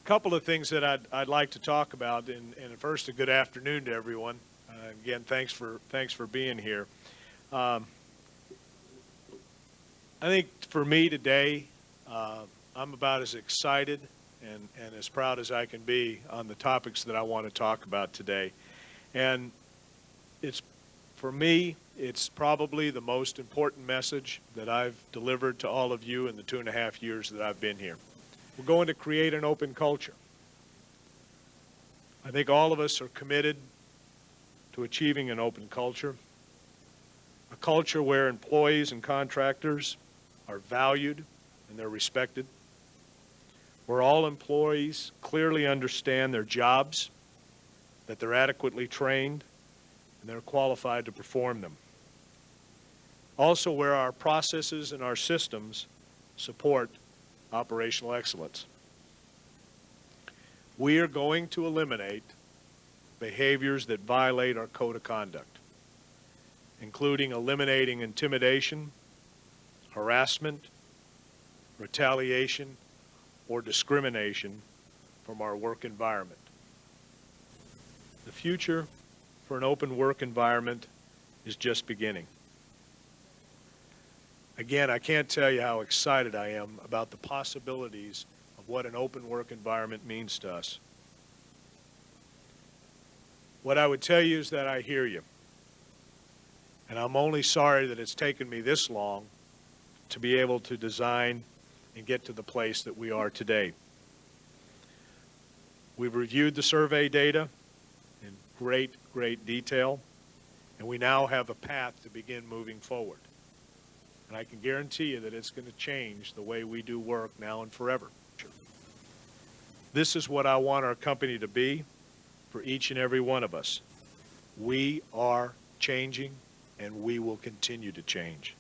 couple of things that I'd like to talk about, and first, a good afternoon to everyone. Again, thanks for being here. I think for me today, I'm about as excited and as proud as I can be on the topics that I want to talk about today. And for me, it's probably the most important message that I've delivered to all of you in the 2.5 years that I've been here. We're going to create an open culture. I think all of us are committed to achieving an open culture, a culture where employees and contractors are valued and they're respected, where all employees clearly understand their jobs, that they're adequately trained, and they're qualified to perform them. Also, where our processes and our systems support operational excellence. We are going to eliminate behaviors that violate our code of conduct, including eliminating intimidation, harassment, retaliation, or discrimination from our work environment. The future for an open work environment is just beginning. Again, I can't tell you how excited I am about the possibilities of what an open work environment means to us. What I would tell you is that I hear you. And I'm only sorry that it's taken me this long to be able to design and get to the place that we are today. We've reviewed the survey data in great detail, and we now have a path to begin moving forward. And I can guarantee you that it's going to change the way we do work now and forever. This is what I want our company to be for each and every one of us. We are changing, and we will continue to change.